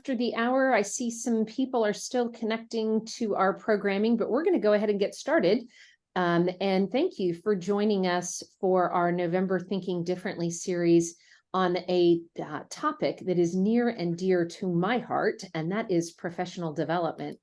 After the hour, I see some people are still connecting to our programming, but we're going to go ahead and get started. And thank you for joining us for our November Thinking Differently series on a topic that is near and dear to my heart, and that is professional development.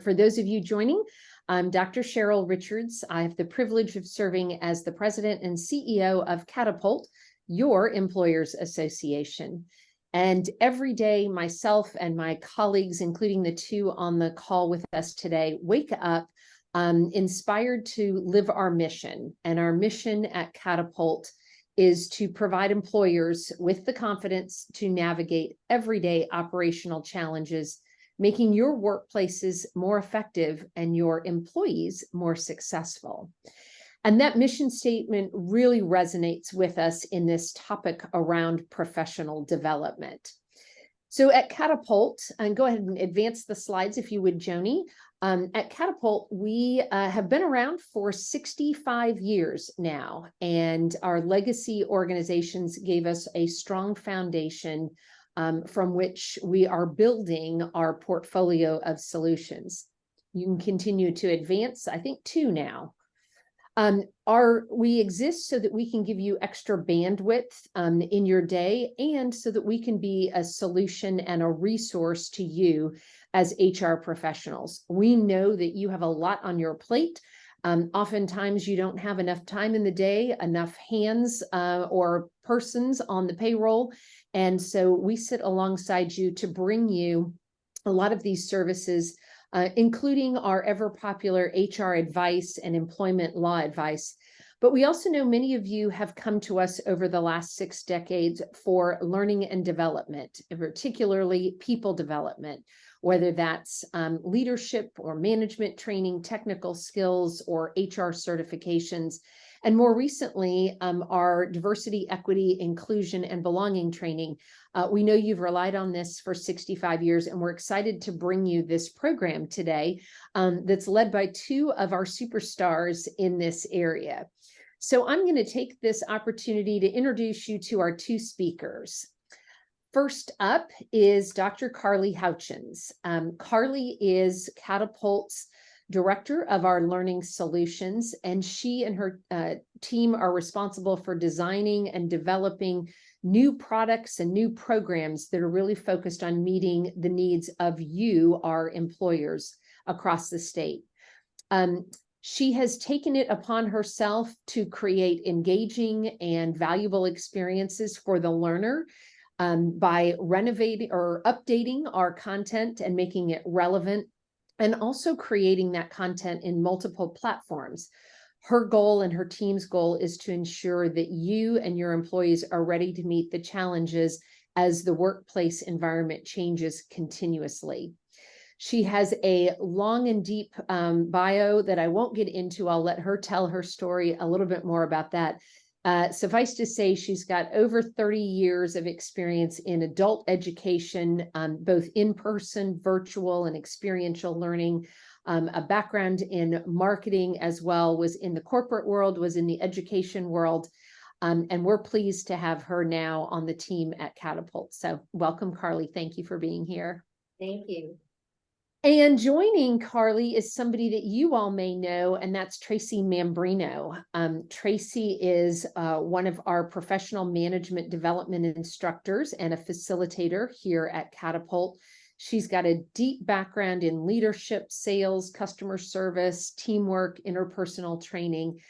For those of you joining, I'm Dr. Cheryl Richards. I have the privilege of serving as the president and CEO of Catapult, your employers association. And every day, myself and my colleagues, including the two on the call with us today, wake up inspired to live our mission. And our mission at Catapult is to provide employers with the confidence to navigate everyday operational challenges, making your workplaces more effective and your employees more successful. And that mission statement really resonates with us in this topic around professional development. So at Catapult, and go ahead and advance the slides if you would, Joni. At Catapult, we have been around for 65 years now, and our legacy organizations gave us a strong foundation from which we are building our portfolio of solutions. You can continue to advance, I think, two now. We exist so that we can give you extra bandwidth in your day, and so that we can be a solution and a resource to you as HR professionals. We know that you have a lot on your plate. Oftentimes you don't have enough time in the day, enough hands or persons on the payroll. And so we sit alongside you to bring you a lot of these services, including our ever popular HR advice and employment law advice. But we also know many of you have come to us over the last 6 decades for learning and development, particularly people development, whether that's leadership or management training, technical skills, or HR certifications. And more recently, our diversity, equity, inclusion, and belonging training. We know you've relied on this for 65 years, and we're excited to bring you this program today that's led by two of our superstars in this area. So I'm going to take this opportunity to introduce you to our two speakers. First up is Dr. Carlie Houchins. Carlie is Catapult's director of our learning solutions, and she and her team are responsible for designing and developing new products and new programs that are really focused on meeting the needs of you, our employers across the state. She has taken it upon herself to create engaging and valuable experiences for the learner by renovating or updating our content and making it relevant, and also creating that content in multiple platforms. Her goal and her team's goal is to ensure that you and your employees are ready to meet the challenges as the workplace environment changes continuously. She has a long and deep bio that I won't get into. I'll let her tell her story a little bit more about that. Suffice to say, she's got over 30 years of experience in adult education, both in-person, virtual, and experiential learning, a background in marketing as well, was in the corporate world, was in the education world, and we're pleased to have her now on the team at Catapult. So welcome, Carlie. Thank you for being here. Thank you. And joining Carlie is somebody that you all may know, and that's Tracy Mambrino. Tracy is one of our professional management development instructors and a facilitator here at Catapult. She's got a deep background in leadership, sales, customer service, teamwork, interpersonal training.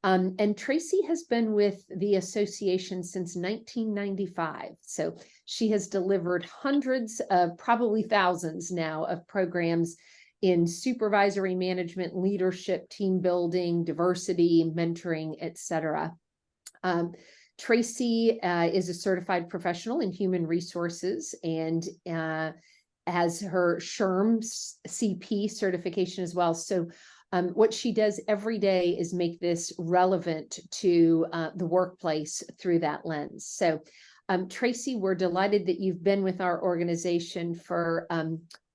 And Tracy has been with the association since 1995. So she has delivered hundreds of, probably thousands now, of programs in supervisory management, leadership, team building, diversity, mentoring, etc. Tracy is a certified professional in human resources and has her SHRM CP certification as well. So what she does every day is make this relevant to the workplace through that lens. So Tracy, we're delighted that you've been with our organization for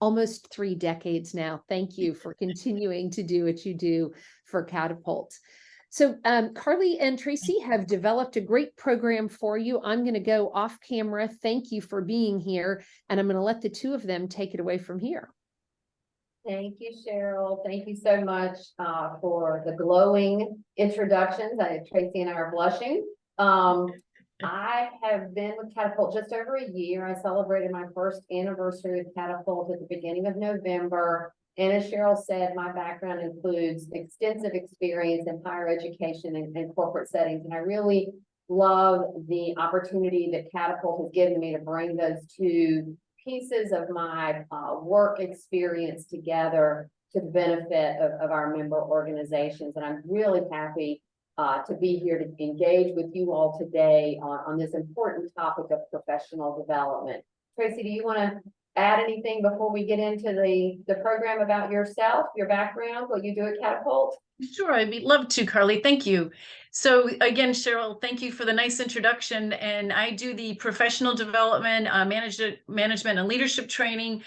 almost 3 decades now. Thank you for continuing to do what you do for Catapult. So Carlie and Tracy have developed a great program for you. I'm going to go off camera. Thank you for being here. And I'm going to let the two of them take it away from here. Thank you, Cheryl. Thank you so much for the glowing introductions. Tracy and I are blushing. I have been with Catapult just over a year. I celebrated my first anniversary with Catapult at the beginning of November. And as Cheryl said, my background includes extensive experience in higher education and corporate settings. And I really love the opportunity that Catapult has given me to bring those two pieces of my work experience together to the benefit of our member organizations. And I'm really happy to be here to engage with you all today on this important topic of professional development. Tracy, do you want to add anything before we get into the program about yourself, your background, what you do at Catapult? Sure, I'd love to, Carlie. Thank you. So again, Cheryl, thank you for the nice introduction. And I do the professional development, management and leadership training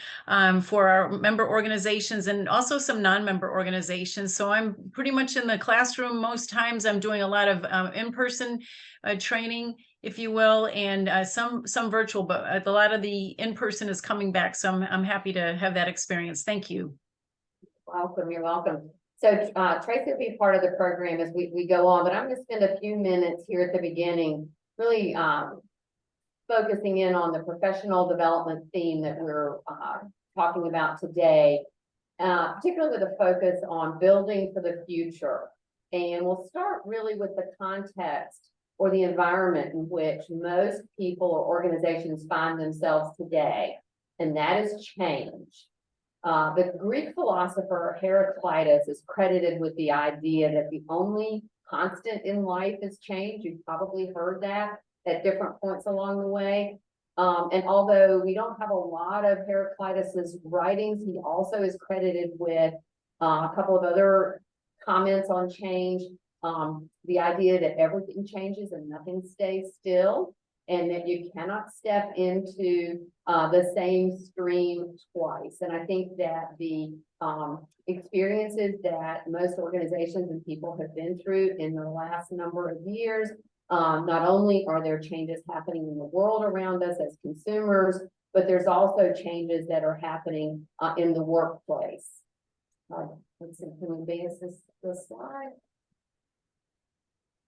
for our member organizations and also some non-member organizations. So I'm pretty much in the classroom most times. I'm doing a lot of in-person training, if you will, and some virtual, but a lot of the in-person is coming back. So I'm happy to have that experience. Thank you. Welcome, you're welcome. So Tracy will be part of the program as we go on, but I'm going to spend a few minutes here at the beginning really focusing in on the professional development theme that we're talking about today, particularly with a focus on building for the future. And we'll start really with the context or the environment in which most people or organizations find themselves today, and that is change. The Greek philosopher Heraclitus is credited with the idea that the only constant in life is change. You've probably heard that at different points along the way. And although we don't have a lot of Heraclitus's writings, he also is credited with a couple of other comments on change. The idea that everything changes and nothing stays still, and that you cannot step into the same stream twice. And I think that the experiences that most organizations and people have been through in the last number of years, not only are there changes happening in the world around us as consumers, but there's also changes that are happening in the workplace. Let's see, can we advance this slide?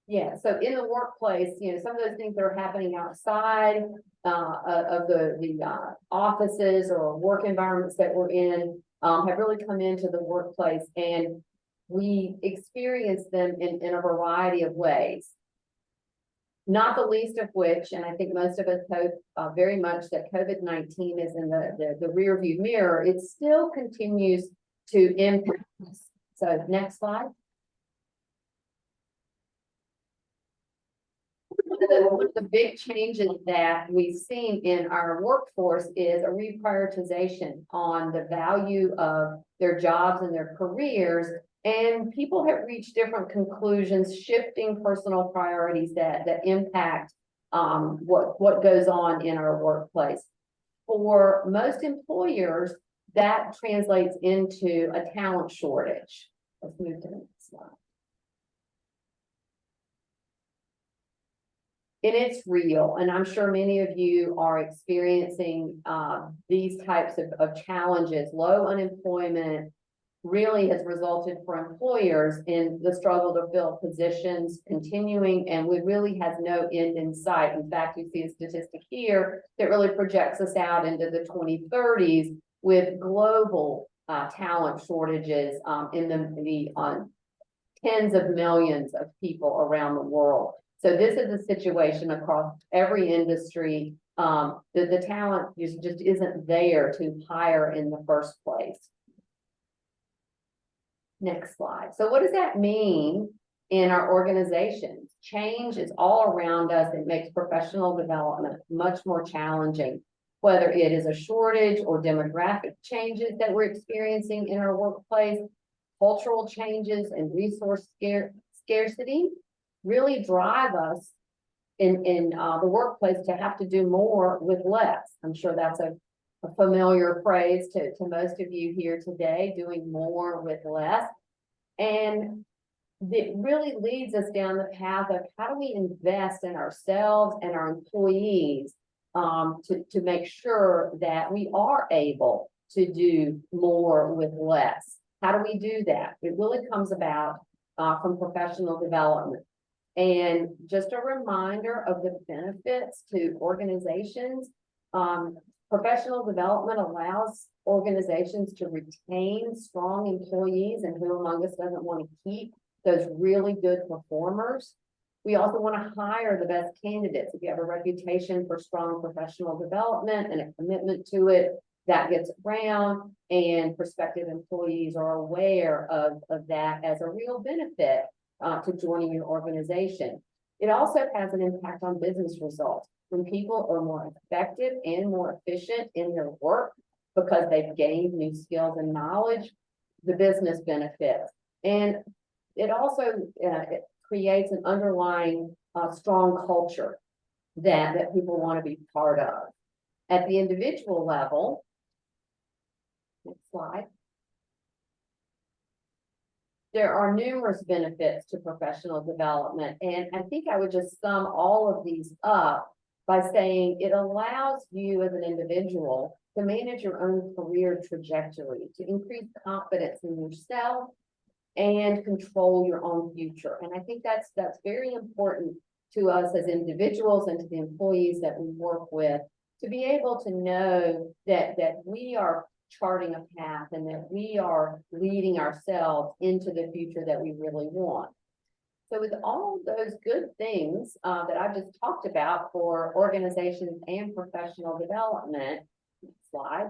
Yeah, so in the workplace, you know, some of those things that are happening outside of the offices or work environments that we're in have really come into the workplace, and we experience them in a variety of ways. Not the least of which, and I think most of us hope very much that COVID-19 is in the rear view mirror, it still continues to impact us. So next slide. One of the big changes that we've seen in our workforce is a reprioritization on the value of their jobs and their careers, and people have reached different conclusions, shifting personal priorities that impact what goes on in our workplace. For most employers, that translates into a talent shortage. Let's move to the next slide. And it's real, and I'm sure many of you are experiencing these types of challenges. Low unemployment really has resulted for employers in the struggle to fill positions continuing, and we really has no end in sight. In fact, you see a statistic here that really projects us out into the 2030s with global talent shortages in the tens of millions of people around the world. So this is a situation across every industry that the talent just isn't there to hire in the first place. Next slide. So what does that mean in our organizations? Change is all around us. It makes professional development much more challenging, whether it is a shortage or demographic changes that we're experiencing in our workplace, cultural changes and resource scarcity really drive us in the workplace to have to do more with less. I'm sure that's a familiar phrase to most of you here today, doing more with less. And that really leads us down the path of how do we invest in ourselves and our employees to make sure that we are able to do more with less. How do we do that? It really comes about from professional development. And just a reminder of the benefits to organizations. Professional development allows organizations to retain strong employees, and who among us doesn't want to keep those really good performers. We also want to hire the best candidates. If you have a reputation for strong professional development and a commitment to it, that gets around, and prospective employees are aware of that as a real benefit to joining your organization. It also has an impact on business results. When people are more effective and more efficient in their work because they've gained new skills and knowledge, the business benefits. And it also it creates an underlying strong culture that people want to be part of. At the individual level, next slide. There are numerous benefits to professional development, and I think I would just sum all of these up by saying it allows you as an individual to manage your own career trajectory, to increase confidence in yourself and control your own future. And I think that's very important to us as individuals and to the employees that we work with, to be able to know that we are charting a path and that we are leading ourselves into the future that we really want. So with all those good things that I've just talked about for organizations and professional development, next slide.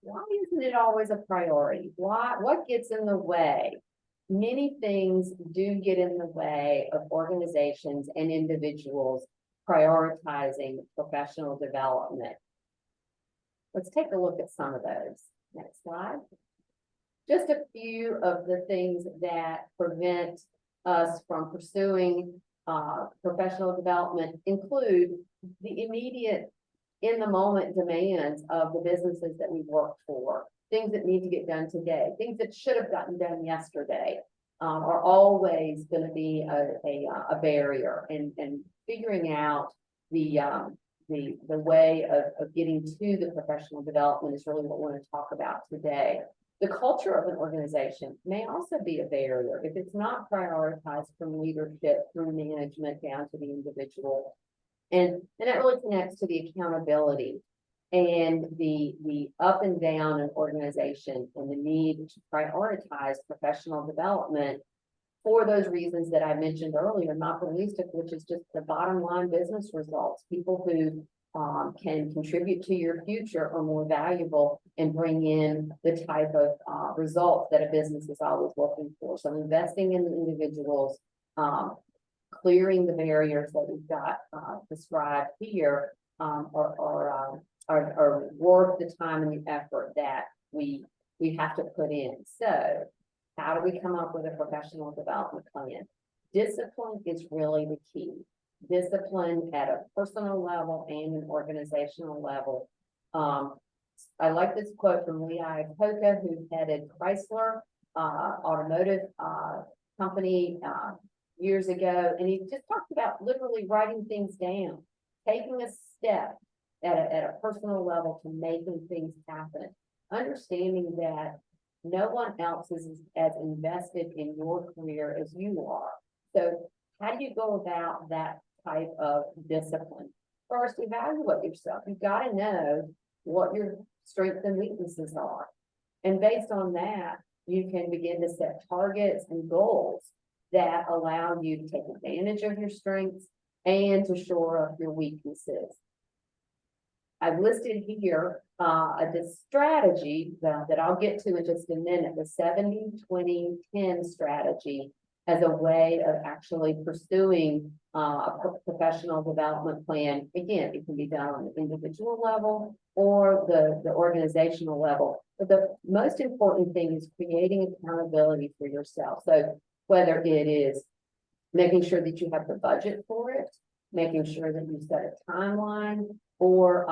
Why isn't it always a priority? What gets in the way? Many things do get in the way of organizations and individuals prioritizing professional development. Let's take a look at some of those. Next slide. Just a few of the things that prevent us from pursuing professional development include the immediate, in the moment demands of the businesses that we work for. Things that need to get done today, things that should have gotten done yesterday, are always going to be a barrier, and figuring out the way of getting to the professional development is really what we want to talk about today. The culture of an organization may also be a barrier if it's not prioritized from leadership through management down to the individual. And that really connects to the accountability and the up and down in organization and the need to prioritize professional development for those reasons that I mentioned earlier, not the least of which is just the bottom line business results. People who can contribute to your future are more valuable and bring in the type of results that a business is always looking for. So investing in the individuals, clearing the barriers that we've got described here are worth the time and the effort that we have to put in. So how do we come up with a professional development plan? Discipline is really the key. Discipline at a personal level and an organizational level. I like this quote from Lee Iacocca, who headed Chrysler automotive company years ago, and he just talked about literally writing things down, taking a step at a personal level to making things happen, understanding that no one else is as invested in your career as you are. So how do you go about that type of discipline? First, evaluate yourself. You've got to know what your strengths and weaknesses are. And based on that, you can begin to set targets and goals that allow you to take advantage of your strengths and to shore up your weaknesses. I've listed here this strategy that I'll get to in just a minute, the 70-20-10 strategy, as a way of actually pursuing a professional development plan. Again, it can be done on the individual level or the organizational level. But the most important thing is creating accountability for yourself. So whether it is making sure that you have the budget for it, making sure that you set a timeline, or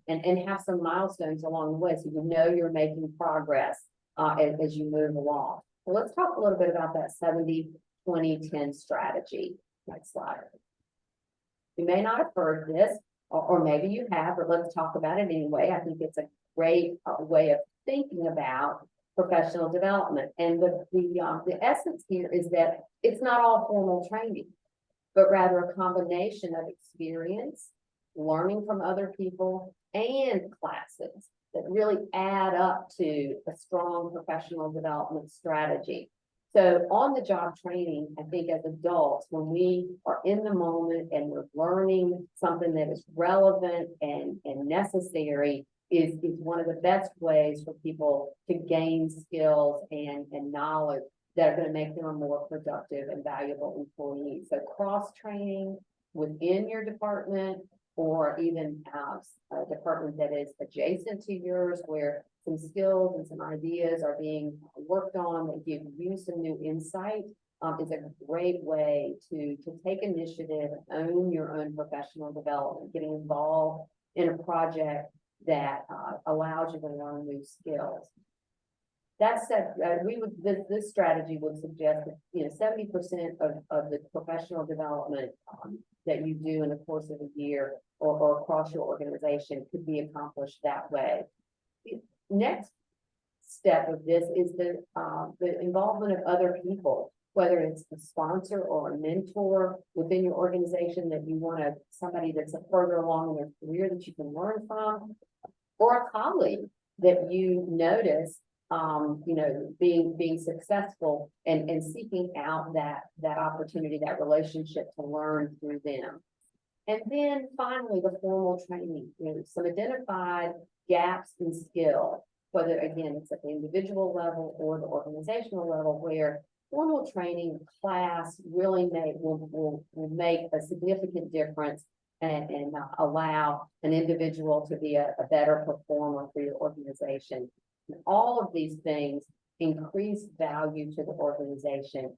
and have some milestones along the way so you know you're making progress as you move along. Well, let's talk a little bit about that 70-20-10 strategy. Next slide. You may not have heard this, or maybe you have, but let's talk about it anyway. I think it's a great way of thinking about professional development. And the essence here is that it's not all formal training, but rather a combination of experience, learning from other people, and classes that really add up to a strong professional development strategy. So on the job training, I think as adults, when we are in the moment and we're learning something that is relevant and necessary, is one of the best ways for people to gain skills and knowledge that are going to make them a more productive and valuable employee. So cross-training within your department, or even a department that is adjacent to yours, where some skills and some ideas are being worked on that give you some new insight, is a great way to take initiative, own your own professional development, getting involved in a project that allows you to learn new skills. That said, this strategy would suggest that 70% of the professional development that you do in the course of a year or across your organization could be accomplished that way. Next step of this is the involvement of other people, whether it's a sponsor or a mentor within your organization that you want somebody that's further along in their career that you can learn from, or a colleague that you notice being successful and seeking out that opportunity, that relationship to learn through them. And then finally, the formal training, some identified gaps in skill, whether again, it's at the individual level or the organizational level, where formal training class really will make a significant difference and allow an individual to be a better performer for your organization. And all of these things increase value to the organization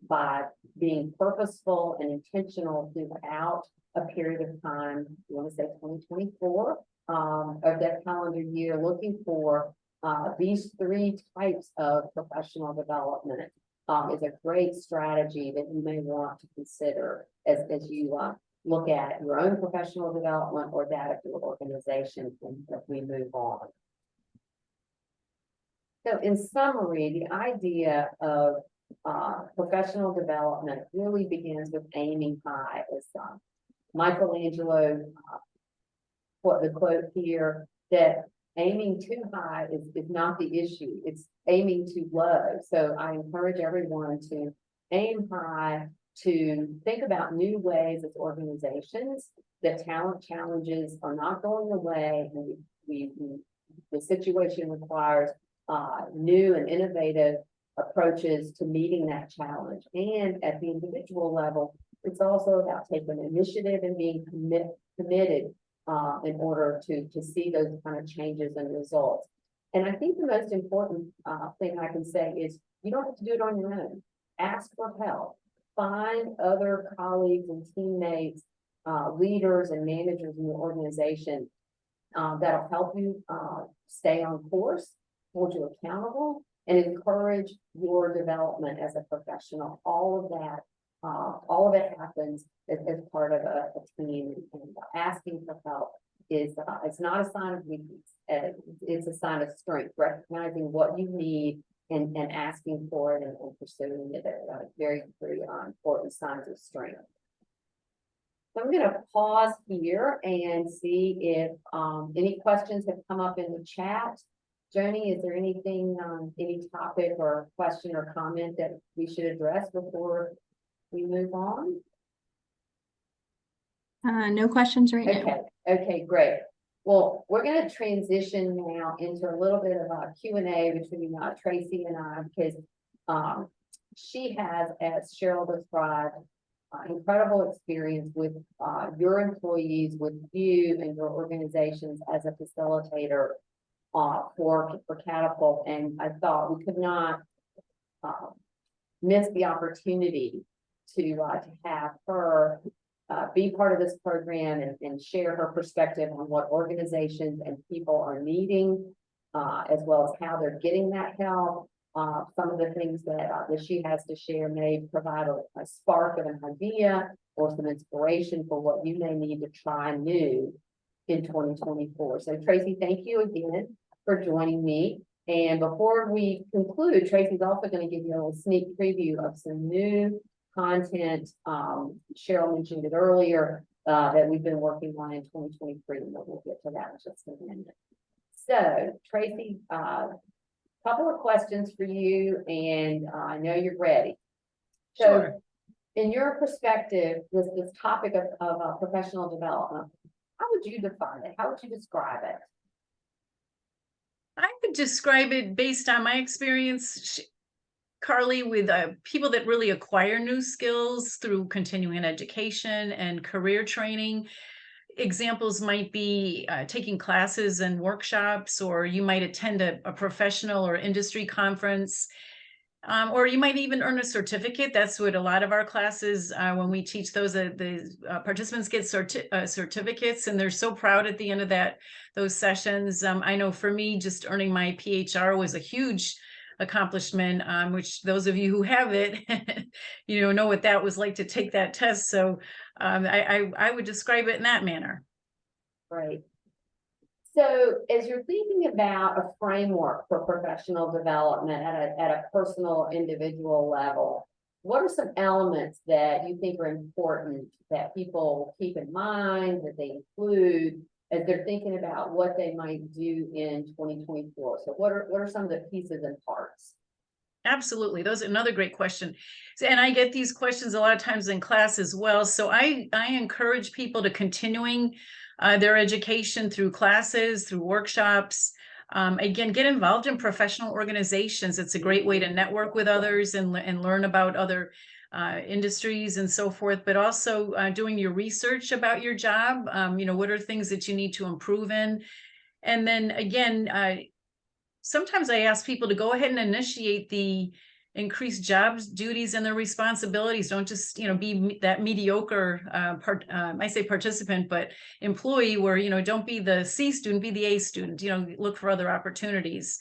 by being purposeful and intentional throughout a period of time. You want to say 2024 of that calendar year, looking for these three types of professional development is a great strategy that you may want to consider as you look at your own professional development or that of your organization as we move on. So in summary, the idea of professional development really begins with aiming high, as Michelangelo, the quote here, that aiming too high is not the issue, it's aiming too low. So I encourage everyone to aim high, to think about new ways as organizations that talent challenges are not going away, and the situation requires new and innovative approaches to meeting that challenge. And at the individual level, it's also about taking initiative and being committed in order to see those kind of changes and results. And I think the most important thing I can say is you don't have to do it on your own. Ask for help. Find other colleagues and teammates, leaders and managers in your organization that'll help you stay on course, hold you accountable, and encourage your development as a professional. All of it happens as part of a team. And asking for help is it's not a sign of weakness. It's a sign of strength, recognizing what you need and asking for it and pursuing it. Very, very important signs of strength. So I'm going to pause here and see if any questions have come up in the chat. Joni, is there anything, any topic or question or comment that we should address before we move on? No questions right now. Okay, great. Well, we're going to transition now into a little bit of a Q&A between Tracy and I, because she has, as Cheryl described, incredible experience with your employees, with you and your organizations as a facilitator for Catapult. And I thought we could not miss the opportunity to have her be part of this program and share her perspective on what organizations and people are needing, as well as how they're getting that help, some of the things that she has to share may provide a spark of an idea or some inspiration for what you may need to try new in 2024. So Tracy, thank you again for joining me. And before we conclude, Tracy's also going to give you a little sneak preview of some new content. Cheryl mentioned it earlier, that we've been working on in 2023, and we'll get to that in just a minute. So Tracy, couple of questions for you, and I know you're ready. So, Sure. in your perspective, this topic of professional development, how would you define it? How would you describe it? I would describe it based on my experience, Carlie, with people that really acquire new skills through continuing education and career training. Examples might be taking classes and workshops, or you might attend a professional or industry conference, or you might even earn a certificate. That's what a lot of our classes, when we teach those, the participants get certificates, and they're so proud at the end of those sessions. I know for me, just earning my PHR was a huge accomplishment, which those of you who have it, know what that was like to take that test. So I would describe it in that manner. Right. So as you're thinking about a framework for professional development at a personal individual level, what are some elements that you think are important that people keep in mind, that they include as they're thinking about what they might do in 2024? So what are some of the pieces and parts? Absolutely. Those are another great question. And I get these questions a lot of times in class as well. So I encourage people to continuing their education through classes, through workshops. Again, get involved in professional organizations. It's a great way to network with others and learn about other industries and so forth, but also doing your research about your job. What are things that you need to improve in? And then again, sometimes I ask people to go ahead and initiate the increased jobs, duties, and their responsibilities. Don't just, be that mediocre, I say participant, but employee where, don't be the C student, be the A student, look for other opportunities.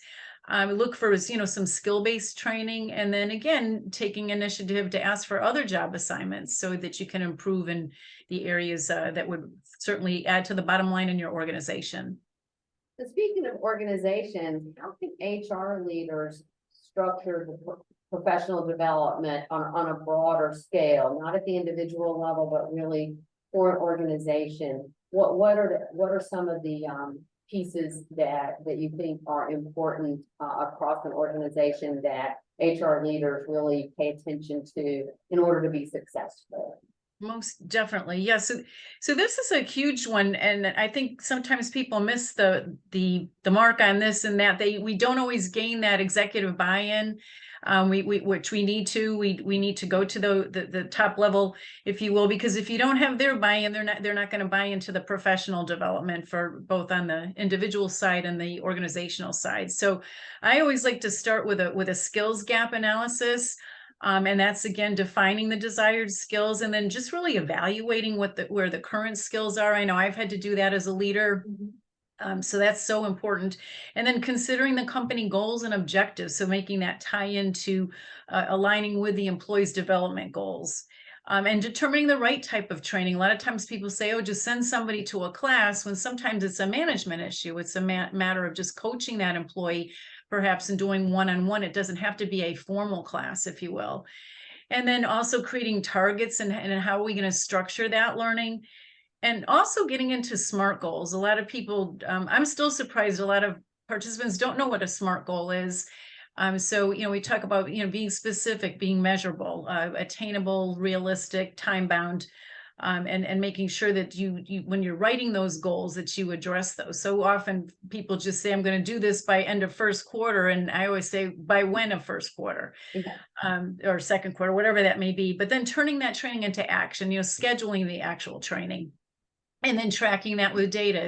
Look for, some skill-based training, and then again, taking initiative to ask for other job assignments so that you can improve in the areas that would certainly add to the bottom line in your organization. So speaking of organizations, how can HR leaders structure the professional development on a broader scale, not at the individual level, but really for an organization? What are some of the pieces that you think are important across an organization that HR leaders really pay attention to in order to be successful? Most definitely. Yeah. So this is a huge one. And I think sometimes people miss the mark on this and that we don't always gain that executive buy-in. Which we need to. We need to go to the top level, if you will, because if you don't have their buy-in, they're not going to buy into the professional development for both on the individual side and the organizational side. So I always like to start with a skills gap analysis. And that's again defining the desired skills and then just really evaluating where the current skills are. I know I've had to do that as a leader. So that's so important. And then considering the company goals and objectives. So making that tie into aligning with the employee's development goals. And determining the right type of training. A lot of times people say, oh, just send somebody to a class, when sometimes it's a management issue. It's a matter of just coaching that employee, perhaps, and doing one-on-one. It doesn't have to be a formal class, if you will. And then also creating targets and how are we going to structure that learning. And also getting into SMART goals. A lot of people, I'm still surprised, a lot of participants don't know what a SMART goal is. So, we talk about, being specific, being measurable, attainable, realistic, time-bound, and making sure that you when you're writing those goals that you address those. So often people just say, I'm going to do this by end of first quarter. And I always say, by when of first quarter, or second quarter, whatever that may be. But then turning that training into action, scheduling the actual training. And then tracking that with data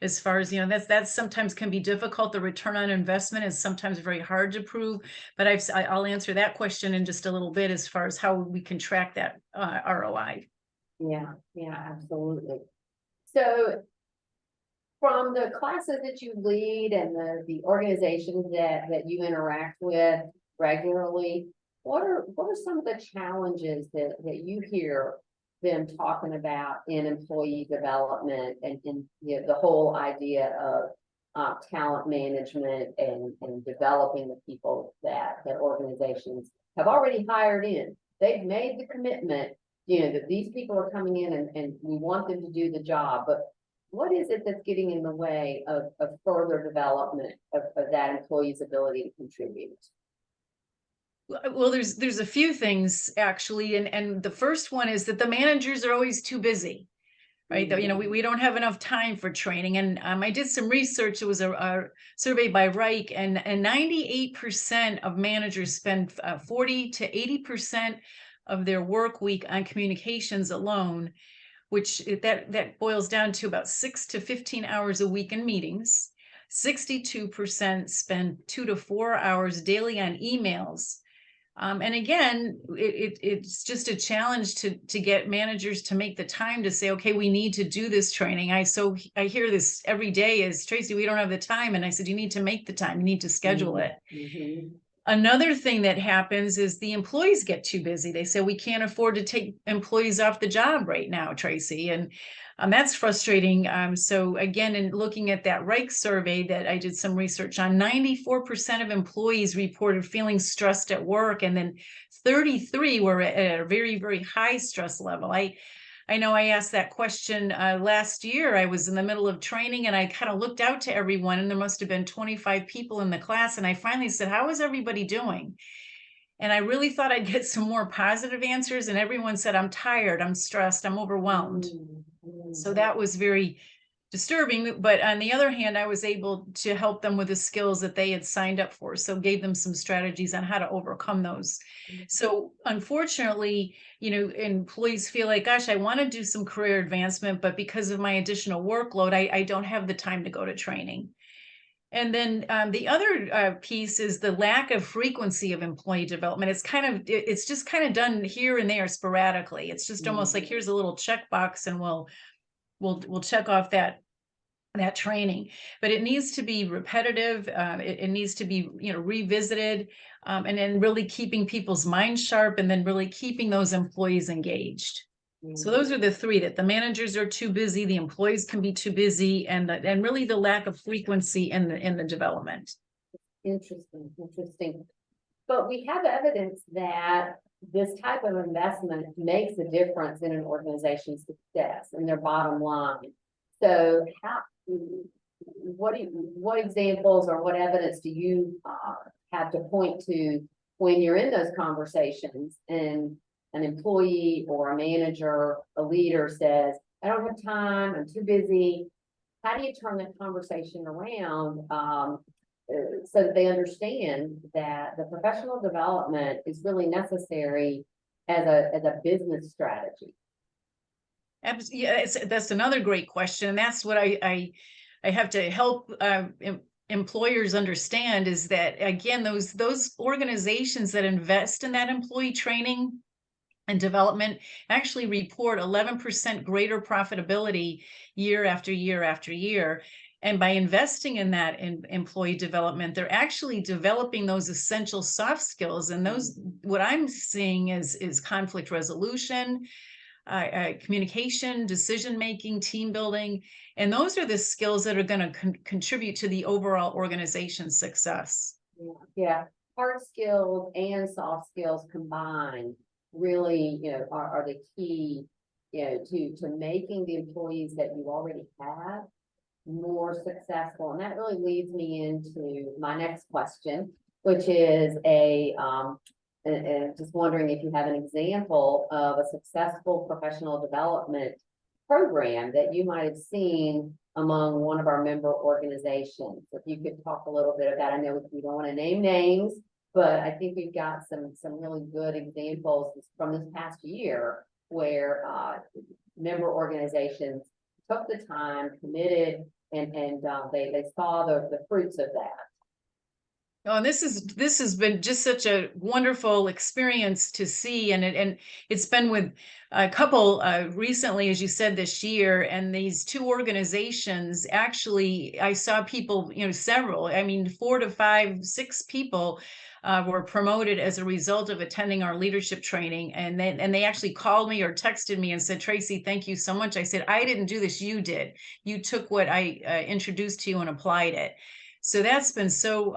as far as, that sometimes can be difficult. The return on investment is sometimes very hard to prove, but I'll answer that question in just a little bit as far as how we can track that ROI. Yeah, absolutely. So from the classes that you lead and the organizations that you interact with, regularly. What are some of the challenges that you hear them talking about in employee development and in the whole idea of talent management and developing the people that organizations have already hired in? They've made the commitment, that these people are coming in and we want them to do the job, but what is it that's getting in the way of further development of that employee's ability to contribute? Well, there's a few things actually, and the first one is that the managers are always too busy, right? We don't have enough time for training. And I did some research. It was a survey by Reich, and 98% of managers spend 40 to 80% of their work week on communications alone, which that boils down to about 6 to 15 hours a week in meetings. 62% spend 2 to 4 hours daily on emails. And again, it's just a challenge to get managers to make the time to say, okay, we need to do this training. I hear this every day is, Tracy, we don't have the time. And I said, you need to make the time, you need to schedule it. Mm-hmm. Another thing that happens is the employees get too busy. They say, we can't afford to take employees off the job right now, Tracy. And that's frustrating. So again, in looking at that Reich survey that I did some research on, 94% of employees reported feeling stressed at work. And then 33 were at a very, very high stress level. I know I asked that question last year. I was in the middle of training and I kind of looked out to everyone, and there must have been 25 people in the class. And I finally said, how is everybody doing? And I really thought I'd get some more positive answers. And everyone said, I'm tired, I'm stressed, I'm overwhelmed. Mm-hmm. So that was very disturbing. But on the other hand, I was able to help them with the skills that they had signed up for. So gave them some strategies on how to overcome those. So unfortunately, employees feel like, gosh, I want to do some career advancement, but because of my additional workload, I don't have the time to go to training. And then the other piece is the lack of frequency of employee development. It's just kind of done here and there sporadically. It's just almost like, here's a little checkbox and we'll check off that training, but it needs to be repetitive. It needs to be, revisited, and then really keeping people's minds sharp, and then really keeping those employees engaged. So those are the three: that the managers are too busy, the employees can be too busy, and really the lack of frequency in the development. Interesting. But we have evidence that this type of investment makes a difference in an organization's success and their bottom line. So what examples or what evidence do you have to point to when you're in those conversations and an employee or a manager, a leader says, I don't have time, I'm too busy? How do you turn that conversation around so that they understand that the professional development is really necessary as a business strategy? Yeah, that's another great question. And that's what I have to help employers understand, is that, again, those organizations that invest in that employee training and development actually report 11% greater profitability year after year after year. And by investing in that in employee development, they're actually developing those essential soft skills. And those, what I'm seeing is conflict resolution, communication, decision-making, team building. And those are the skills that are going to contribute to the overall organization's success. Yeah. Hard skills and soft skills combined really, are the key, to making the employees that you already have more successful. And that really leads me into my next question, which is just wondering if you have an example of a successful professional development program that you might have seen among one of our member organizations. If you could talk a little bit about, I know we don't want to name names, but I think we've got some really good examples from this past year where member organizations took the time, committed, and they saw the fruits of that. Oh, and this has been just such a wonderful experience to see, and it's been with a couple recently, as you said, this year, and these two organizations actually, I saw people, several, I mean, 4 to 5, 6 people were promoted as a result of attending our leadership training, and they actually called me or texted me and said, Tracy, thank you so much. I said, I didn't do this, you did. You took what I introduced to you and applied it. So that's been so,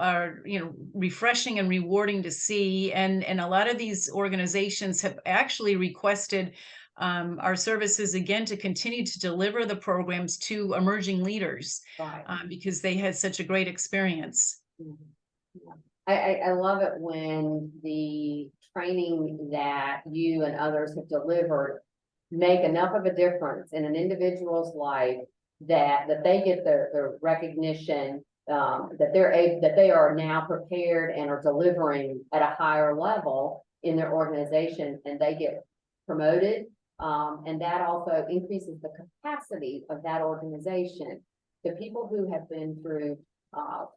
refreshing and rewarding to see. And a lot of these organizations have actually requested our services again to continue to deliver the programs to emerging leaders Right. because they had such a great experience. Mhm. Yeah. I love it when the training that you and others have delivered make enough of a difference in an individual's life that they get the recognition that they are now prepared and are delivering at a higher level in their organization, and they get promoted. And that also increases the capacity of that organization. The people who have been through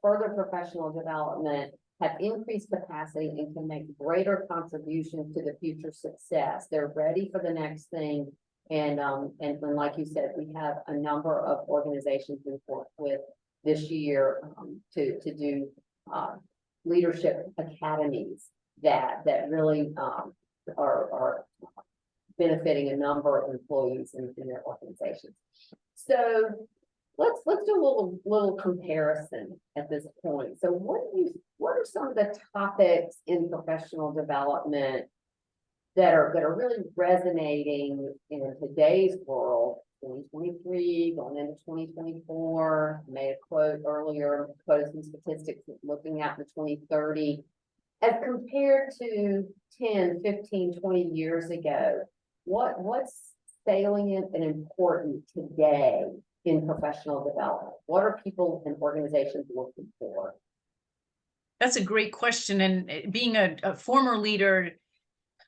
further professional development have increased capacity and can make greater contributions to the future success. They're ready for the next thing. And like you said, we have a number of organizations we've worked with this year to do leadership academies that really are benefiting a number of employees in their organizations. So let's do a little comparison at this point. So what are some of the topics in professional development that are really resonating in today's world, 2023, going into 2024? I made a quote earlier, quoted some statistics looking out to 2030, as compared to 10, 15, 20 years ago. What's salient and important today in professional development? What are people and organizations looking for? That's a great question. And being a former leader,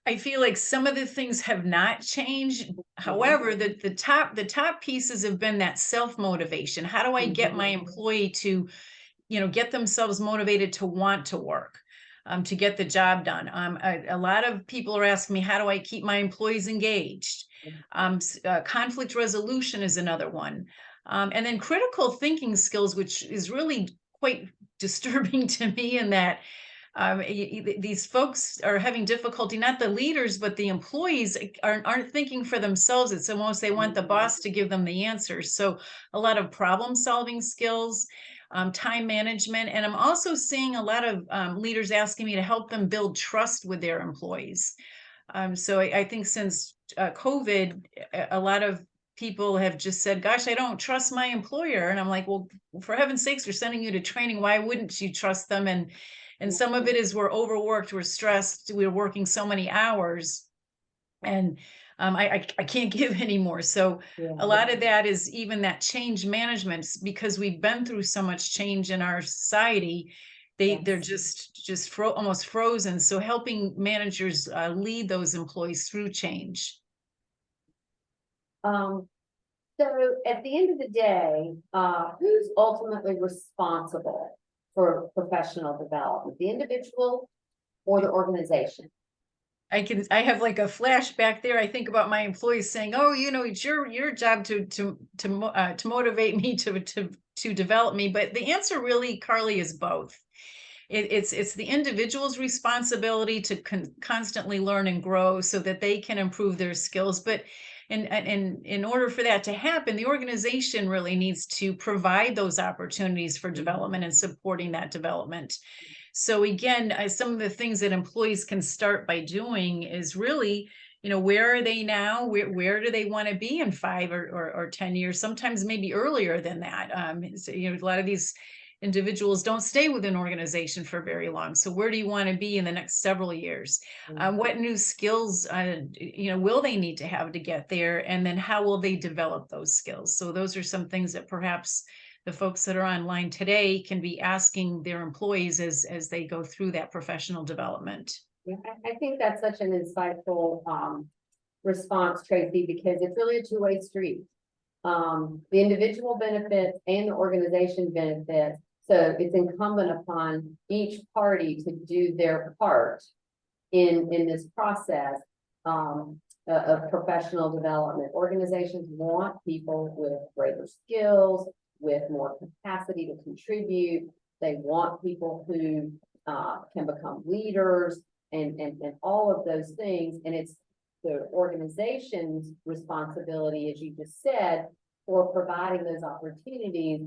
I feel like some of the things have not changed. However, the top pieces have been that self-motivation. How do I get my employee to, get themselves motivated to want to work, to get the job done? A lot of people are asking me, how do I keep my employees engaged? Conflict resolution is another one. And then critical thinking skills, which is really quite disturbing to me in that these folks are having difficulty, not the leaders, but the employees aren't thinking for themselves. It's almost they want the boss to give them the answers. So a lot of problem solving skills, time management. And I'm also seeing a lot of leaders asking me to help them build trust with their employees. So I think since COVID, a lot of people have just said, gosh, I don't trust my employer. And I'm like, well, for heaven's sakes, we're sending you to training. Why wouldn't you trust them? And some of it is we're overworked, we're stressed, we're working so many hours, and I can't give anymore. So a lot of that is even that change management, because we've been through so much change in our society. They're just almost frozen. So helping managers lead those employees through change. So at the end of the day, who's ultimately responsible for professional development, the individual or the organization? I have like a flashback there. I think about my employees saying, oh, it's your job to motivate me to develop me. But the answer really, Carlie, is both. It's the individual's responsibility to constantly learn and grow so that they can improve their skills. But in order for that to happen, the organization really needs to provide those opportunities for development and supporting that development. So again, some of the things that employees can start by doing is really, where are they now? Where do they want to be in 5 or 10 years? Sometimes maybe earlier than that. So, a lot of these individuals don't stay with an organization for very long. So where do you want to be in the next several years? What new skills, will they need to have to get there? And then how will they develop those skills? So those are some things that perhaps the folks that are online today can be asking their employees as they go through that professional development. Yeah, I think that's such an insightful response, Tracy, because it's really a two-way street. The individual benefits and the organization benefits, So it's incumbent upon each party to do their part in this process of professional development. Organizations want people with greater skills, with more capacity to contribute. They want people who can become leaders and all of those things. And it's the organization's responsibility, as you just said, for providing those opportunities.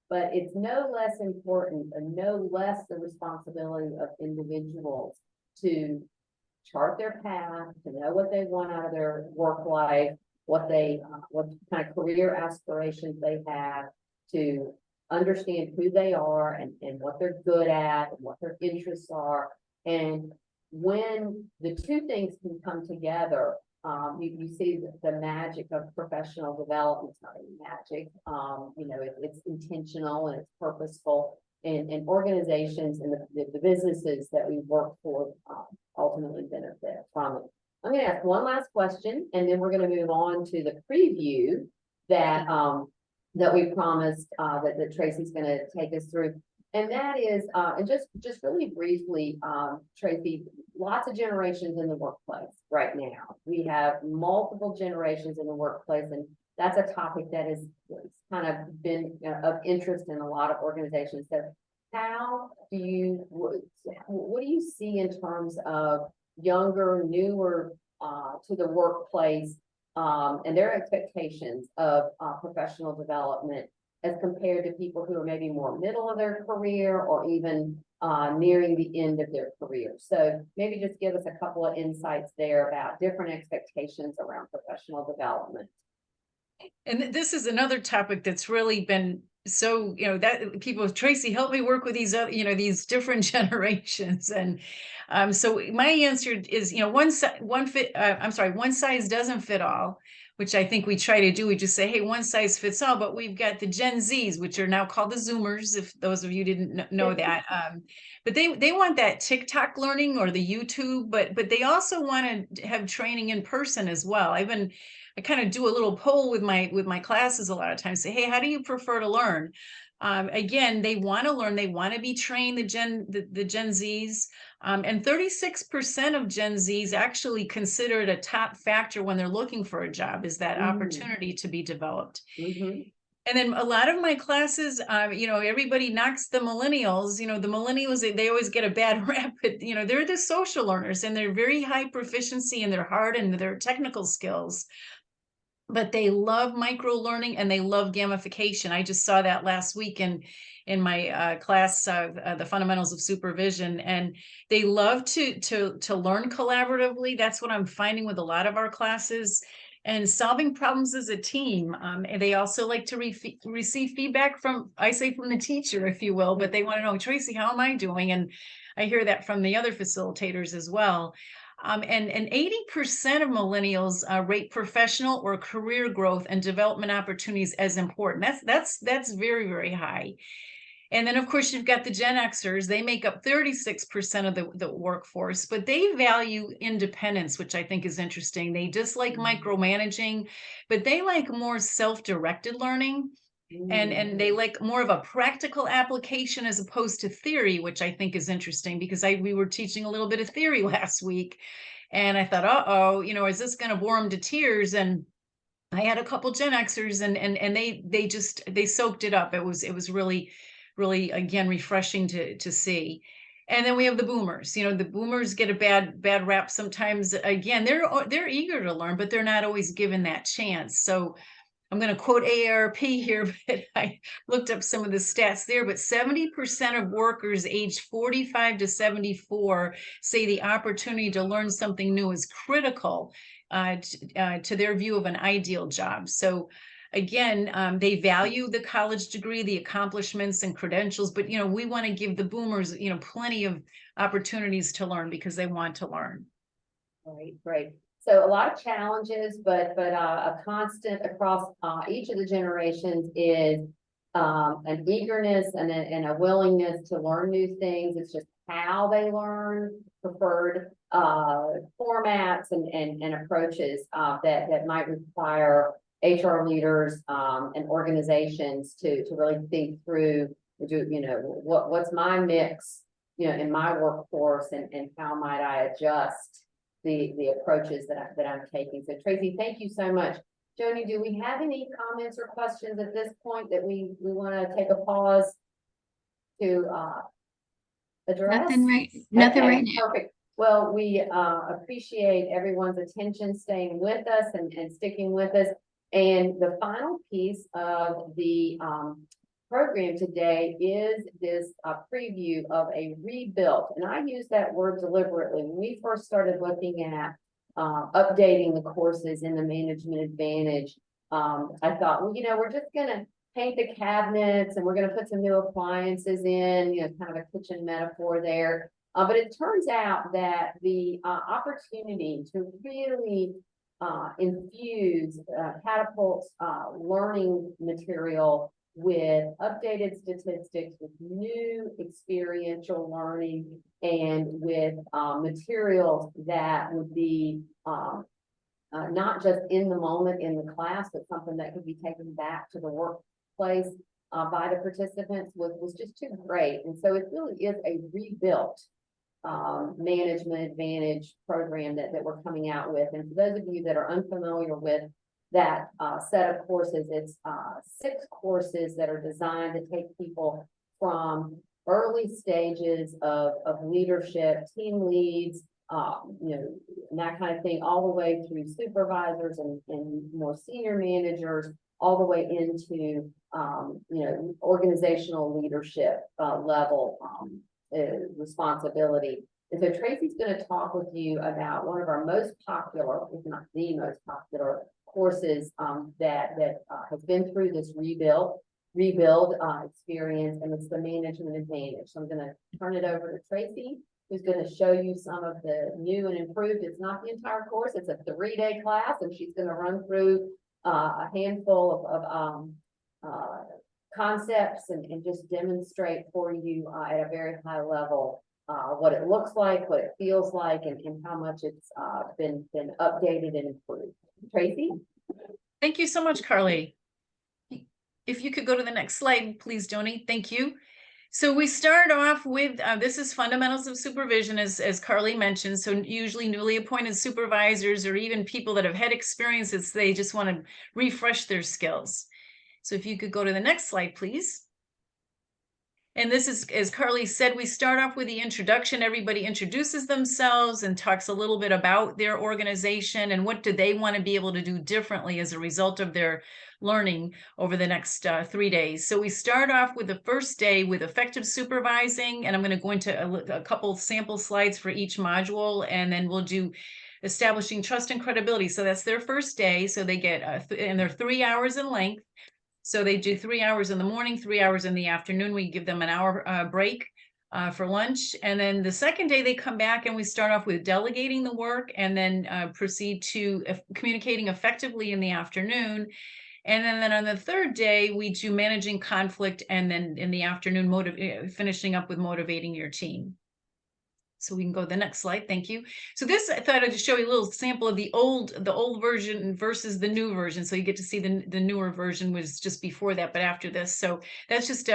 But it's no less important and no less the responsibility of individuals to chart their path, to know what they want out of their work life, what kind of career aspirations they have, to understand who they are and what they're good at and what their interests are. And when the two things can come together, you see the magic of professional development. It's not really magic, it's intentional and it's purposeful, and organizations and the businesses that we work for ultimately benefit from it. I'm going to ask one last question, and then we're going to move on to the preview that that we promised that Tracy's going to take us through. And that is, and just really briefly, Tracy, lots of generations in the workplace right now. We have multiple generations in the workplace, and that's a topic that is kind of been of interest in a lot of organizations. So how do you, what do you see in terms of younger, newer to the workplace and their expectations of professional development as compared to people who are maybe more middle of their career or even nearing the end of their career? So maybe just give us a couple of insights there about different expectations around professional development. And this is another topic that's really been so, that people, Tracy, help me work with these other, these different generations. And so my answer is, one size doesn't fit all, which I think we try to do. We just say, hey, one size fits all, but we've got the Gen Zs, which are now called the Zoomers, if those of you didn't know that. But they want that TikTok learning or the YouTube, but they also want to have training in person as well. I kind of do a little poll with my classes a lot of times, say, hey, how do you prefer to learn? Again, they want to learn, they want to be trained, the Gen Zs, and 36% of Gen Zs actually consider it a top factor when they're looking for a job, is that opportunity to be developed. And then a lot of my classes, everybody knocks the millennials. The millennials, they always get a bad rap, but they're the social learners, and they're very high proficiency in their hard and their technical skills. But they love micro learning and they love gamification. I just saw that last week in my class, the fundamentals of supervision, and they love to learn collaboratively. That's what I'm finding with a lot of our classes, and solving problems as a team. And they also like to receive feedback from the teacher, if you will, but they want to know, Tracy, how am I doing? And I hear that from the other facilitators as well. And 80% of millennials rate professional or career growth and development opportunities as important. That's very, very high. And then, of course, you've got the Gen Xers. They make up 36% of the workforce, but they value independence, which I think is interesting. They dislike micromanaging, but they like more self-directed learning. And they like more of a practical application as opposed to theory, which I think is interesting, because we were teaching a little bit of theory last week, and I thought, is this going to bore them to tears? And I had a couple Gen Xers, and they soaked it up. It was really, really, again, refreshing to see. And then we have the boomers. The boomers get a bad rap sometimes. Again, they're eager to learn, but they're not always given that chance. So I'm going to quote AARP here, but I looked up some of the stats there, but 70% of workers aged 45 to 74 say the opportunity to learn something new is critical to their view of an ideal job. So again, they value the college degree, the accomplishments and credentials, but we want to give the boomers, plenty of opportunities to learn because they want to learn. Right. So a lot of challenges, but a constant across each of the generations is an eagerness and a willingness to learn new things. It's just how they learn, preferred formats and approaches that might require HR leaders and organizations to really think through what's my mix, in my workforce, and how might I adjust the approaches that I'm taking. So Tracy, thank you so much. Joni, do we have any comments or questions at this point that we want to take a pause to address? Nothing Okay, right now. perfect. Well, we appreciate everyone's attention, staying with us and sticking with us. And the final piece of the program today is this preview of a rebuilt. And I use that word deliberately. When we first started looking at updating the courses in the Management Advantage, I thought, well, we're just going to paint the cabinets and we're going to put some new appliances in, kind of a kitchen metaphor there. But it turns out that the opportunity to really infuse Catapult's learning material with updated statistics, with new experiential learning, and with materials that would be not just in the moment in the class, but something that could be taken back to the workplace by the participants was just too great. And so it really is a rebuilt Management Advantage program that we're coming out with. And for those of you that are unfamiliar with that set of courses, it's 6 courses that are designed to take people from early stages of leadership, team leads, and that kind of thing, all the way through supervisors and more senior managers, all the way into organizational leadership level responsibility. And so Tracy's going to talk with you about one of our most popular, if not the most popular courses that has been through this rebuild experience, and it's the Management Advantage. So I'm going to turn it over to Tracy, who's going to show you some of the new and improved. It's not the entire course, it's a 3-day class, and she's going to run through a handful of concepts and just demonstrate for you at a very high level what it looks like, what it feels like, and how much it's been updated and improved. Tracy? Thank you so much, Carlie. If you could go to the next slide, please, Joni. Thank you. So we start off with, this is fundamentals of supervision, as Carlie mentioned. So usually newly appointed supervisors or even people that have had experiences, they just want to refresh their skills. So if you could go to the next slide, please. And this is, as Carlie said, we start off with the introduction. Everybody introduces themselves and talks a little bit about their organization and what do they want to be able to do differently as a result of their learning over the next 3 days. So we start off with the first day with effective supervising, and I'm going to go into a couple sample slides for each module, and then we'll do establishing trust and credibility. So that's their first day. So they get, and they're 3 hours in length. So they do 3 hours in the morning, 3 hours in the afternoon. We give them an hour break for lunch. And then the second day they come back and we start off with delegating the work and then proceed to communicating effectively in the afternoon. And then on the third day, we do managing conflict, and then in the afternoon, finishing up with motivating your team. So we can go to the next slide. Thank you. So this, I thought I'd just show you a little sample of the old version versus the new version. So you get to see the newer version was just before that, but after this. So that's just,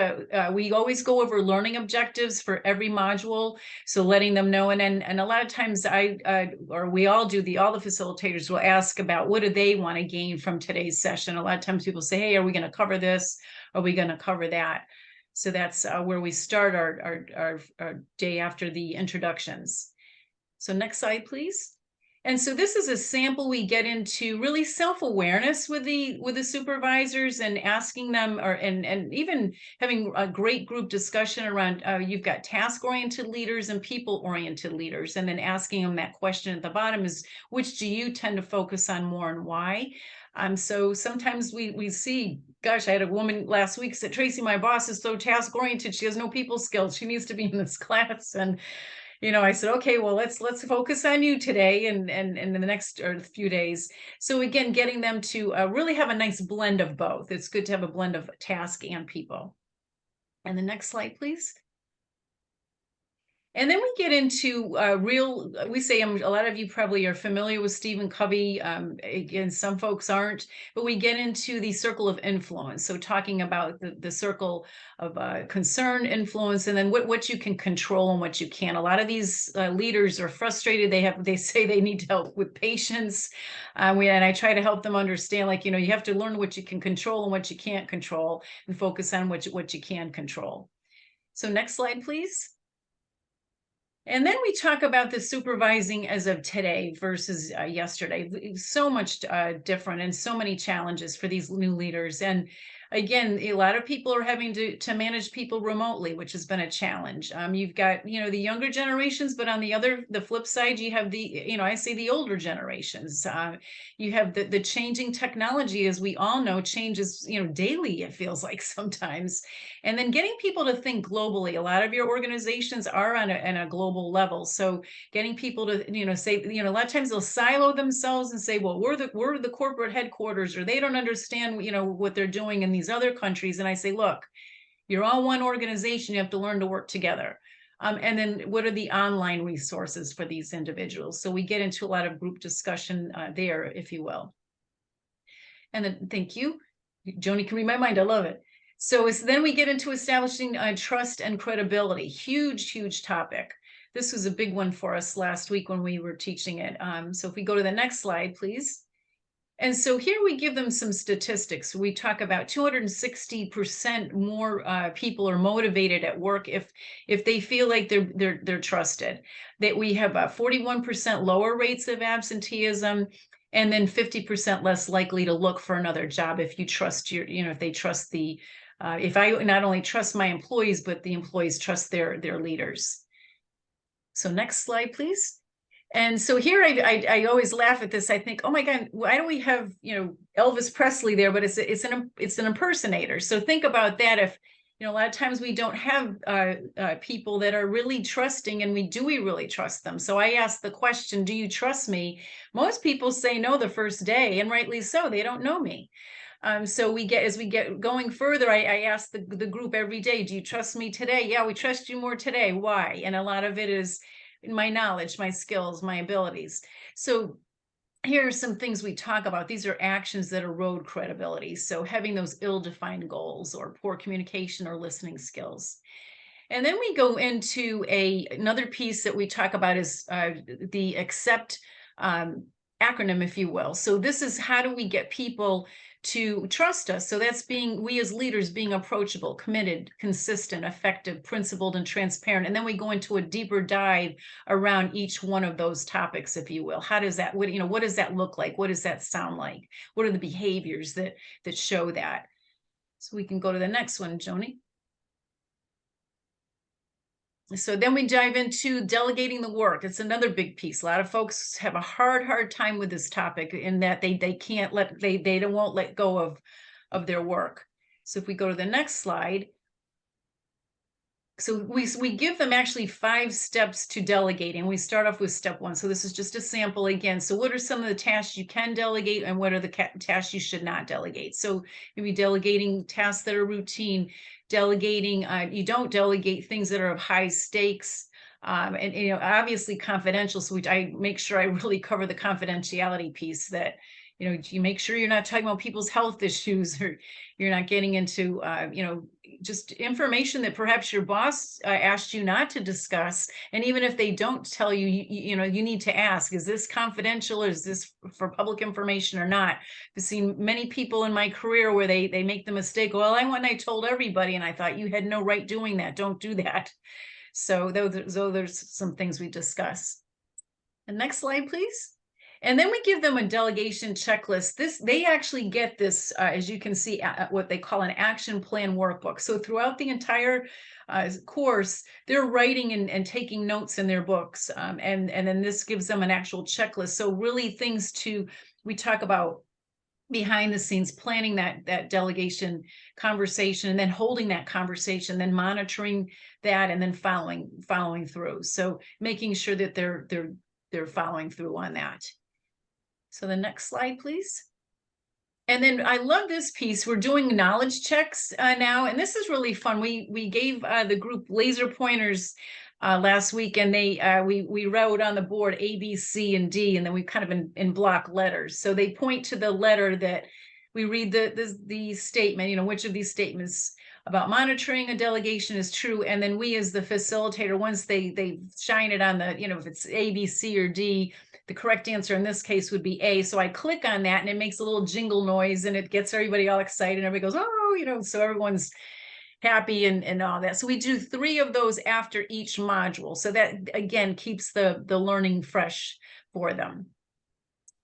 we always go over learning objectives for every module. So letting them know. And a lot of times we all do, all the facilitators will ask about what do they want to gain from today's session. A lot of times people say, hey, are we going to cover this? Are we going to cover that? So that's where we start our day after the introductions. So next slide, please. And so this is a sample. We get into really self-awareness with the supervisors and asking them, and even having a great group discussion around, you've got task-oriented leaders and people-oriented leaders, and then asking them that question at the bottom is, which do you tend to focus on more and why? So sometimes we see, gosh, I had a woman last week said, Tracy, my boss is so task oriented. She has no people skills. She needs to be in this class. And, I said, okay, well, let's focus on you today and in the next few days. So again, getting them to really have a nice blend of both. It's good to have a blend of task and people. And the next slide, please. And then we get into we say, a lot of you probably are familiar with Stephen Covey. Again, some folks aren't, but we get into the circle of influence. So talking about the circle of concern, influence, and then what you can control and what you can't. A lot of these leaders are frustrated. They say they need help with patience. And I try to help them understand, like, you have to learn what you can control and what you can't control and focus on what you can control. So next slide, please. And then we talk about the supervising as of today versus yesterday. So much different and so many challenges for these new leaders. And again, a lot of people are having to manage people remotely, which has been a challenge. You've got, the younger generations, but on the flip side, you have I say the older generations. You have the changing technology, as we all know, changes, daily, it feels like sometimes. And then getting people to think globally. A lot of your organizations are on a global level. So getting people to, say, a lot of times they'll silo themselves and say, well, we're the corporate headquarters, or they don't understand, what they're doing in these other countries. And I say, look, you're all one organization. You have to learn to work together. And then what are the online resources for these individuals? So we get into a lot of group discussion there, if you will. And then, thank you. Joni can read my mind. I love it. So then we get into establishing trust and credibility. Huge, huge topic. This was a big one for us last week when we were teaching it. So if we go to the next slide, please. And so here we give them some statistics. We talk about 260% more people are motivated at work if they feel like they're trusted. That we have 41% lower rates of absenteeism, and then 50% less likely to look for another job if you trust if they trust if I not only trust my employees, but the employees trust their leaders. So next slide, please. And so here I always laugh at this. I think, oh my God, why do we have, Elvis Presley there, but it's an impersonator. So think about that. If, a lot of times we don't have people that are really trusting, and we really trust them. So I ask the question, do you trust me? Most people say no the first day, and rightly so. They don't know me. So as we get going further, I ask the group every day, do you trust me today? Yeah, we trust you more today. Why? And a lot of it is my knowledge, my skills, my abilities. So here are some things we talk about. These are actions that erode credibility. So having those ill-defined goals, or poor communication or listening skills. And then we go into another piece that we talk about is the ACCEPT acronym, if you will. So this is, how do we get people to trust us? So that's we as leaders being approachable, committed, consistent, effective, principled, and transparent. And then we go into a deeper dive around each one of those topics, if you will. How does that, what does that look like? What does that sound like? What are the behaviors that show that? So we can go to the next one, Joni. So then we dive into delegating the work. It's another big piece. A lot of folks have a hard time with this topic, in that they won't let go of their work. So if we go to the next slide. So we give them actually 5 steps to delegating. We start off with step 1. So this is just a sample again. So what are some of the tasks you can delegate, and what are the tasks you should not delegate? So maybe delegating tasks that are routine, delegating, you don't delegate things that are of high stakes, and obviously confidential. So I make sure I really cover the confidentiality piece, that you make sure you're not talking about people's health issues, or you're not getting into just information that perhaps your boss asked you not to discuss. And even if they don't tell you, you need to ask, is this confidential, or is this for public information or not? I've seen many people in my career where they make the mistake, well, I told everybody, and I thought you had no right doing that. Don't do that. So there's some things we discuss. And next slide, please. And then we give them a delegation checklist. They actually get this, as you can see, what they call an action plan workbook. So throughout the entire course, they're writing and taking notes in their books. And then this gives them an actual checklist. So really we talk about behind the scenes, planning that delegation conversation, and then holding that conversation, then monitoring that, and then following through. So making sure that they're following through on that. So the next slide, please. And then I love this piece. We're doing knowledge checks now, and this is really fun. We gave the group laser pointers last week, and they we wrote on the board A, B, C, and D, and then we kind of in block letters. So they point to the letter that we read the statement. You know, which of these statements about monitoring a delegation is true, and then we as the facilitator, once they shine it on the, you know, if it's A, B, C, or D. The correct answer in this case would be A. So I click on that and it makes a little jingle noise and it gets everybody all excited. And everybody goes, oh, you know, so everyone's happy and all that. So we do 3 of those after each module. So that, again, keeps the learning fresh for them.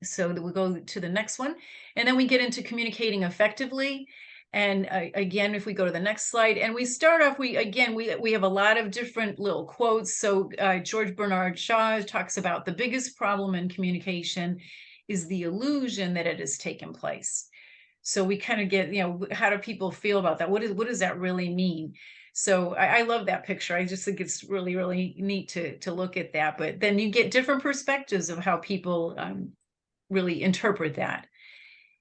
So we go to the next one, and then we get into communicating effectively. And again, if we go to the next slide, and we start off, we have a lot of different little quotes. So George Bernard Shaw talks about the biggest problem in communication is the illusion that it has taken place. So we kind of get, you know, how do people feel about that? What does that really mean? So I love that picture. I just think it's really, really neat to look at that. But then you get different perspectives of how people really interpret that.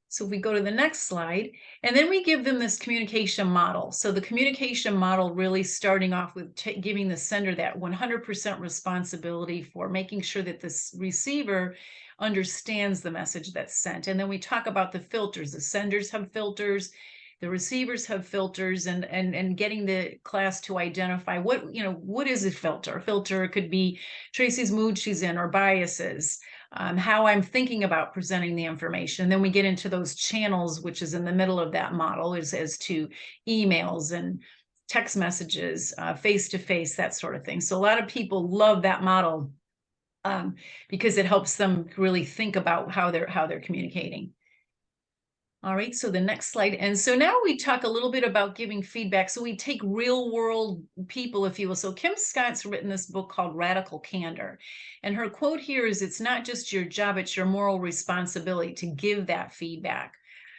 So if we go to the next slide, and then we give them this communication model. So the communication model really starting off with giving the sender that 100% responsibility for making sure that this receiver understands the message that's sent. And then we talk about the filters. The senders have filters, the receivers have filters, and getting the class to identify what is a filter. A filter could be Tracy's mood she's in, or biases. How I'm thinking about presenting the information. And then we get into those channels, which is in the middle of that model, as to emails and text messages, face-to-face, that sort of thing. So a lot of people love that model because it helps them really think about how they're communicating. All right, so the next slide. And so now we talk a little bit about giving feedback. So we take real world people, if you will. So Kim Scott's written this book called Radical Candor. And her quote here is, it's not just your job, it's your moral responsibility to give that feedback.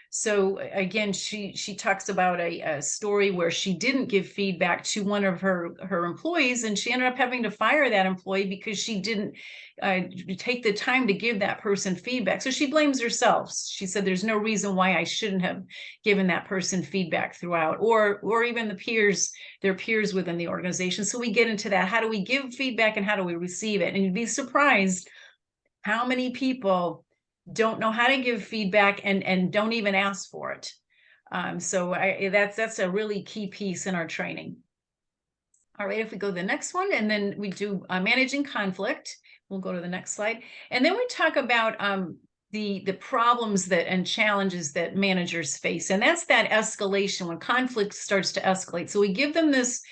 So again, she talks about a story where she didn't give feedback to one of her employees, and she ended up having to fire that employee because she didn't take the time to give that person feedback. So she blames herself. She said, there's no reason why I shouldn't have given that person feedback throughout, or even their peers within the organization. So we get into that. How do we give feedback and how do we receive it? And you'd be surprised how many people don't know how to give feedback and don't even ask for it. So that's a really key piece in our training. All right, if we go to the next one, and then we do managing conflict. We'll go to the next slide. And then we talk about the problems and challenges that managers face. And that's that escalation, when conflict starts to escalate. So we give them this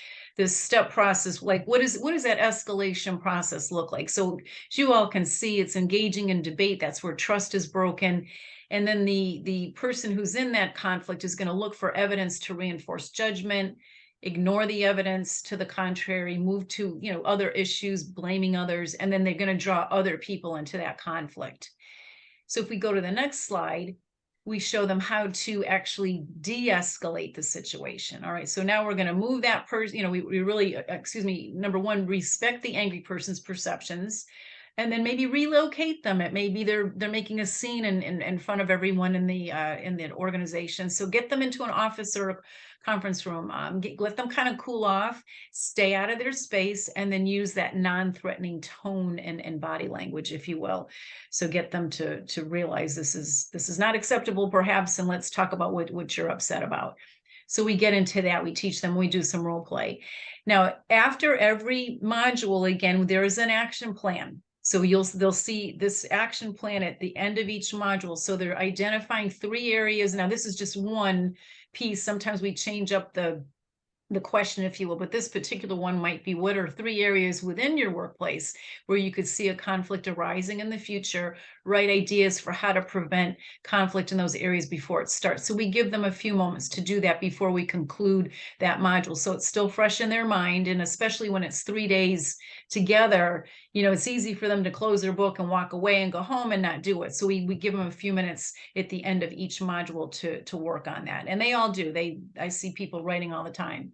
step process, like what does that escalation process look like? So as you all can see, it's engaging in debate. That's where trust is broken. And then the person who's in that conflict is going to look for evidence to reinforce judgment, ignore the evidence to the contrary, move to other issues, blaming others, and then they're going to draw other people into that conflict. So if we go to the next slide, we show them how to actually de-escalate the situation. All right, so now we're going to move that person, we really, number one, respect the angry person's perceptions, and then maybe relocate them. It may be they're making a scene in front of everyone in the organization. So get them into an office or a conference room, let them kind of cool off, stay out of their space, and then use that non-threatening tone and body language, if you will. So get them to realize this is not acceptable, perhaps, and let's talk about what you're upset about. So we get into that. We teach them. We do some role play. Now, after every module, again, there is an action plan. So they'll see this action plan at the end of each module. So they're identifying 3 areas. Now, this is just one piece. Sometimes we change up the question, if you will, but this particular one might be, what are 3 areas within your workplace where you could see a conflict arising in the future, write ideas for how to prevent conflict in those areas before it starts. So we give them a few moments to do that before we conclude that module. So it's still fresh in their mind. And especially when it's 3 days together, it's easy for them to close their book and walk away and go home and not do it. So we give them a few minutes at the end of each module to work on that. And they all do. I see people writing all the time.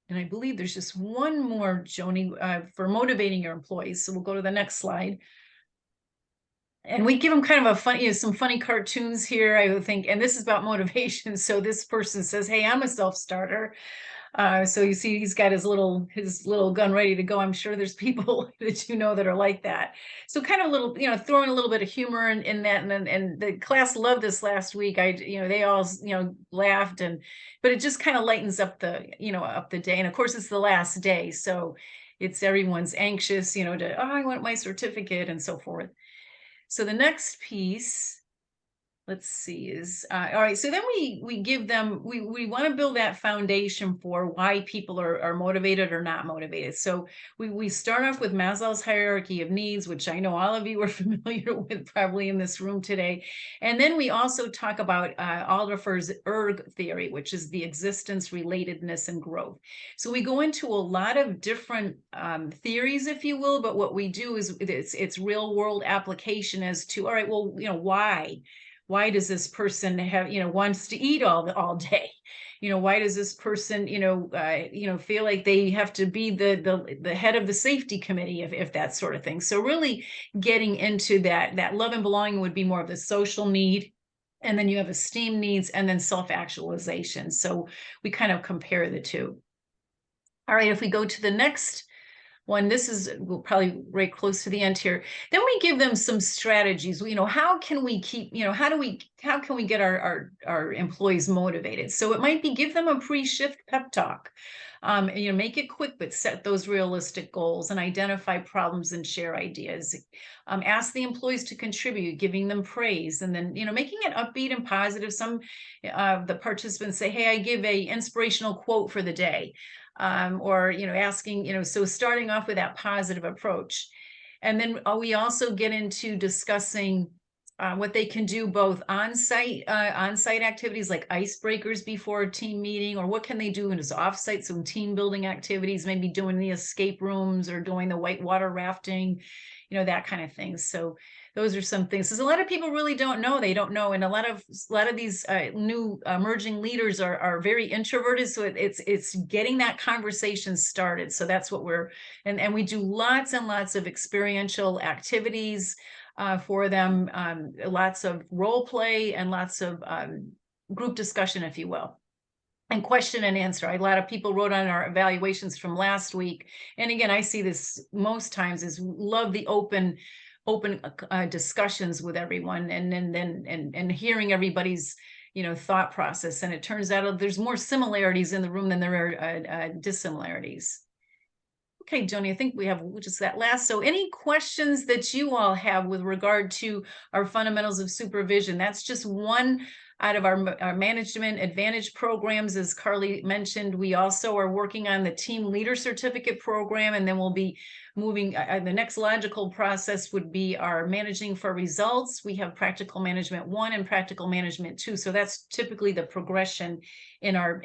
And I believe there's just one more, Joni, for motivating your employees. So we'll go to the next slide. And we give them kind of a funny, some funny cartoons here, I would think, and this is about motivation. So this person says, hey, I'm a self-starter. So you see, he's got his little gun ready to go. I'm sure there's people that you know that are like that. So kind of a little, throwing a little bit of humor in that. And the class loved this last week. They all, laughed, but it just kind of lightens up up the day. And of course, it's the last day. So everyone's anxious, oh, I want my certificate and so forth. So the next piece, let's see, is all right. So then we give them, we want to build that foundation for why people are motivated or not motivated. So we start off with Maslow's hierarchy of needs, which I know all of you are familiar with probably in this room today. And then we also talk about Alderfer's ERG theory, which is the existence, relatedness, and growth. So we go into a lot of different theories, if you will, but what we do is it's real world application as to, all right, well, why does this person have, wants to eat all day? Why does this person, feel like they have to be the head of the safety committee, if that sort of thing. So really getting into that love and belonging would be more of the social need. And then you have esteem needs and then self-actualization. So we kind of compare the two. All right, if we go to the next one, this is probably right close to the end here. Then we give them some strategies. How can we keep, how can we get our employees motivated? So it might be give them a pre-shift pep talk. Make it quick, but set those realistic goals and identify problems and share ideas. Ask the employees to contribute, giving them praise, and then, making it upbeat and positive. Some of the participants say, hey, I give a inspirational quote for the day. Or asking, so starting off with that positive approach. And then we also get into discussing what they can do both on-site activities like icebreakers before a team meeting, or what can they do as off-site, some team building activities, maybe doing the escape rooms or doing the whitewater rafting, that kind of thing. So those are some things. Because a lot of people really don't know. They don't know, and a lot of these new emerging leaders are very introverted. So it's getting that conversation started. So that's what and we do lots and lots of experiential activities for them, lots of role play and lots of group discussion, if you will. And question and answer. A lot of people wrote on our evaluations from last week. And again, I see this most times is love the open discussions with everyone and hearing everybody's thought process. And it turns out there's more similarities in the room than there are dissimilarities. Okay, Joni, I think we have just that last. So any questions that you all have with regard to our fundamentals of supervision? That's just one out of our management advantage programs. As Carlie mentioned, we also are working on the team leader certificate program, and then we'll be moving. The next logical process would be our managing for results. We have practical management 1 and practical management 2. So that's typically the progression in our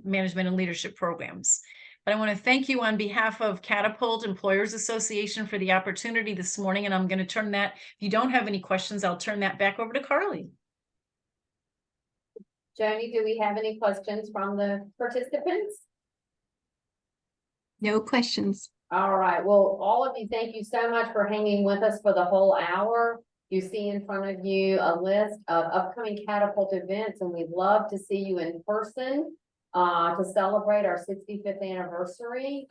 management and leadership programs. But I want to thank you on behalf of Catapult Employers Association for the opportunity this morning. And I'm going to turn that, if you don't have any questions, I'll turn that back over to Carlie. Joni, do we have any questions from the participants? No questions. All right. Well, all of you, thank you so much for hanging with us for the whole hour. You see in front of you a list of upcoming Catapult events, and we'd love to see you in person to celebrate our 65th anniversary,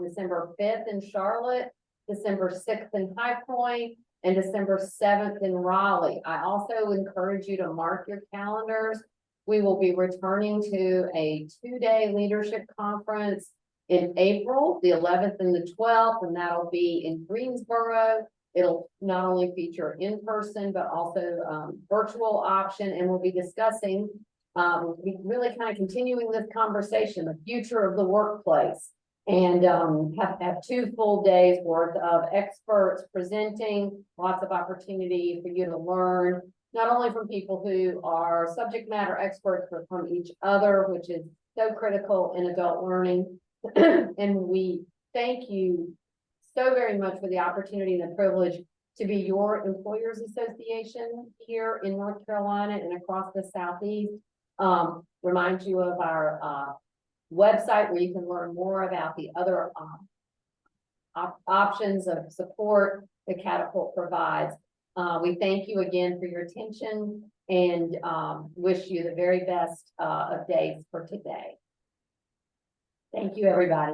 December 5th in Charlotte, December 6th in High Point, and December 7th in Raleigh. I also encourage you to mark your calendars. We will be returning to a 2-day leadership conference in April, the 11th and the 12th, and that'll be in Greensboro. It'll not only feature in-person, but also virtual option, and we'll be discussing really kind of continuing this conversation, the future of the workplace, and have 2 full days worth of experts presenting, lots of opportunity for you to learn, not only from people who are subject matter experts, but from each other, which is so critical in adult learning. And we thank you so very much for the opportunity and the privilege to be your Employers Association here in North Carolina and across the Southeast. Remind you of our website where you can learn more about the other options of support that Catapult provides. We thank you again for your attention and wish you the very best of days for today. Thank you, everybody.